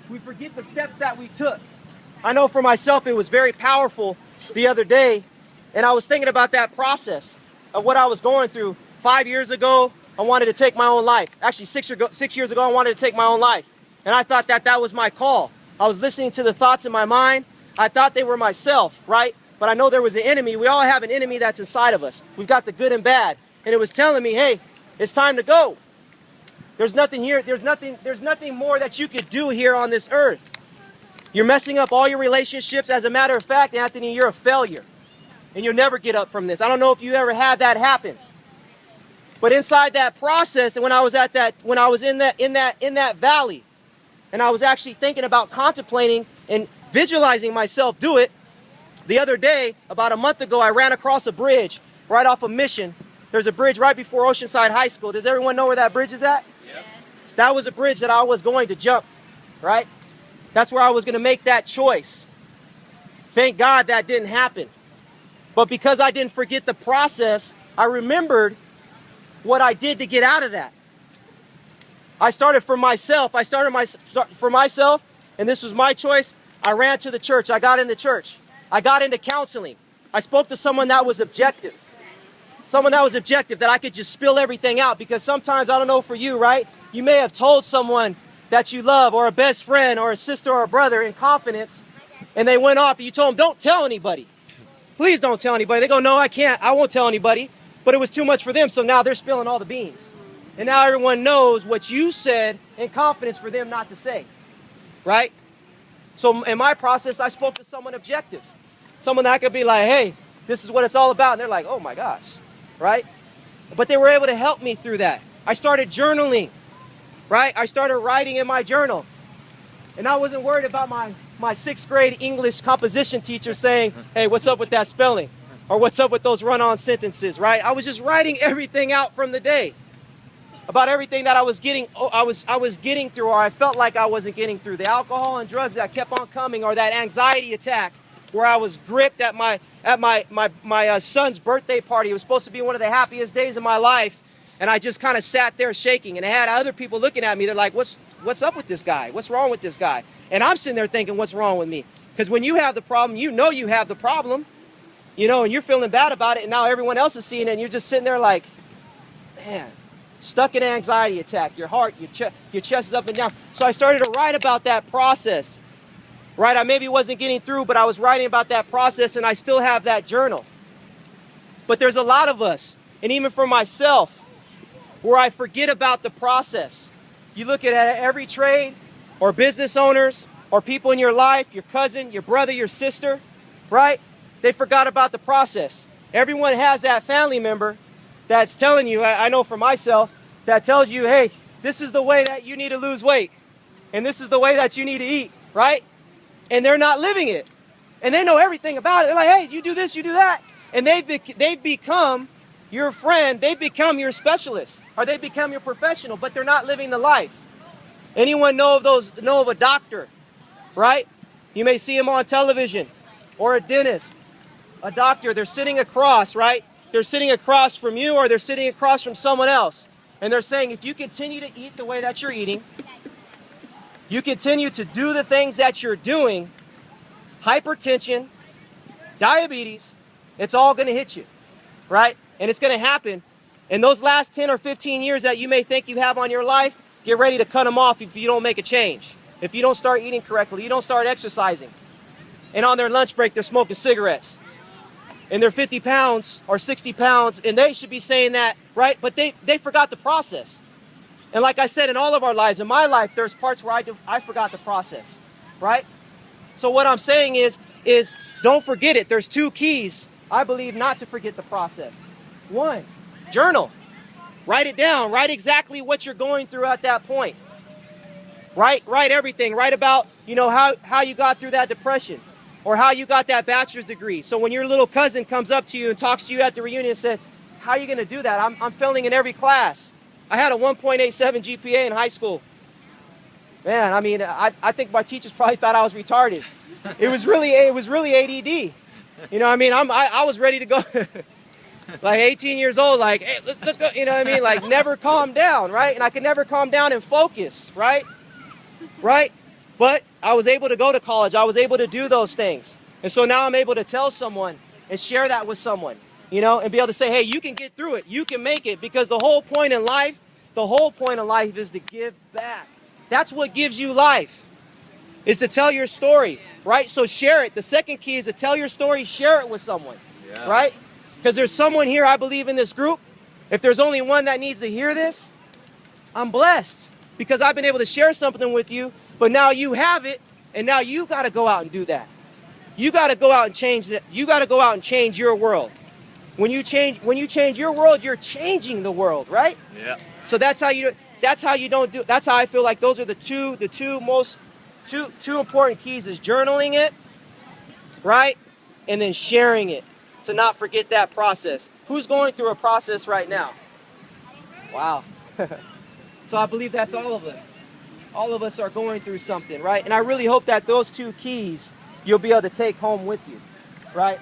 We forget the steps that we took. I know for myself, it was very powerful the other day, and I was thinking about that process of what I was going through. 5 years ago, I wanted to take my own life. Actually, 6 years ago, I wanted to take my own life. And I thought that that was my call. I was listening to the thoughts in my mind. I thought they were myself, right? But I know there was an enemy. We all have an enemy that's inside of us. We've got the good and bad. And it was telling me, hey, it's time to go. There's nothing here. There's nothing more that you could do here on this earth. You're messing up all your relationships. As a matter of fact, Anthony, you're a failure. And you'll never get up from this. I don't know if you ever had that happen. But inside that process, and when I was in that valley, and I was actually thinking about contemplating and visualizing myself do it, the other day, about a month ago, I ran across a bridge right off of Mission. There's a bridge right before Oceanside High School. Does everyone know where that bridge is at? Yep. That was a bridge that I was going to jump, right? That's where I was going to make that choice. Thank God that didn't happen. But because I didn't forget the process, I remembered what I did to get out of that. I started for myself. For myself, and this was my choice. I ran to the church. I got in the church. I got into counseling. I spoke to someone that was objective. Someone that was objective, that I could just spill everything out. Because sometimes, I don't know for you, right? You may have told someone that you love, or a best friend, or a sister, or a brother in confidence, and they went off and you told them, don't tell anybody. Please don't tell anybody. They go, no, I can't. I won't tell anybody. But it was too much for them, so now they're spilling all the beans. And now everyone knows what you said in confidence for them not to say, right? So in my process, I spoke to someone objective. Someone that could be like, hey, this is what it's all about. And they're like, oh my gosh, right? But they were able to help me through that. I started journaling, right? I started writing in my journal. And I wasn't worried about my sixth grade English composition teacher saying, hey, what's up with that spelling? Or what's up with those run-on sentences, right? I was just writing everything out from the day about everything that I was getting through, or I felt like I wasn't getting through. The alcohol and drugs that kept on coming, or that anxiety attack where I was gripped at my son's birthday party. It was supposed to be one of the happiest days of my life, and I just kind of sat there shaking. And I had other people looking at me. They're like, what's up with this guy? What's wrong with this guy? And I'm sitting there thinking, what's wrong with me? Because when you have the problem, you know you have the problem, you know, and you're feeling bad about it, and now everyone else is seeing it, and you're just sitting there like, man, stuck in an anxiety attack. Your heart, your chest is up and down. So I started to write about that process, right? I maybe wasn't getting through, but I was writing about that process, and I still have that journal. But there's a lot of us, and even for myself, where I forget about the process. You look at every trade, or business owners, or people in your life, your cousin, your brother, your sister, right? They forgot about the process. Everyone has that family member that's telling you, I know for myself, that tells you, hey, this is the way that you need to lose weight. And this is the way that you need to eat, right? And they're not living it. And they know everything about it. They're like, hey, you do this, you do that. And they've become your friend. They've become your specialist. Or they become your professional, but they're not living the life. Anyone know of a doctor, right? You may see him on television, or a dentist, a doctor. They're sitting across, right? They're sitting across from you, or they're sitting across from someone else. And they're saying, if you continue to eat the way that you're eating, you continue to do the things that you're doing, hypertension, diabetes, it's all going to hit you, right? And it's going to happen. And those last 10 or 15 years that you may think you have on your life, get ready to cut them off if you don't make a change. If you don't start eating correctly, you don't start exercising. And on their lunch break, they're smoking cigarettes. And they're 50 pounds or 60 pounds, and they should be saying that, right? But they forgot the process. And like I said, in all of our lives, in my life, there's parts where I forgot the process, right? So what I'm saying is don't forget it. There's two keys, I believe, not to forget the process. One, journal. Write it down. Write exactly what you're going through at that point. Write everything. Write about, how you got through that depression, or how you got that bachelor's degree. So when your little cousin comes up to you and talks to you at the reunion and said, how are you going to do that? I'm failing in every class. I had a 1.87 GPA in high school. Man, I mean, I think my teachers probably thought I was retarded. It was really ADD. I was ready to go. Like 18 years old, like, hey, let's go, like never calm down, right? And I could never calm down and focus, right? But I was able to go to college. I was able to do those things. And so now I'm able to tell someone and share that with someone, you know, and be able to say, hey, you can get through it. You can make it, because the whole point in life is to give back. That's what gives you life, is to tell your story, right? So share it. The second key is to tell your story, share it with someone, right? Because there's someone here, I believe, in this group. If there's only one that needs to hear this, I'm blessed, because I've been able to share something with you, but now you have it, and now you got to go out and do that. You got to go out and change that. You got to go out and change your world. When you change your world, you're changing the world, right? Yeah. So that's how you that's how I feel like those are the two most important keys, is journaling it, right? And then sharing it, to not forget that process. Who's going through a process right now? Wow. So I believe that's all of us. All of us are going through something, right? And I really hope that those two keys you'll be able to take home with you, right?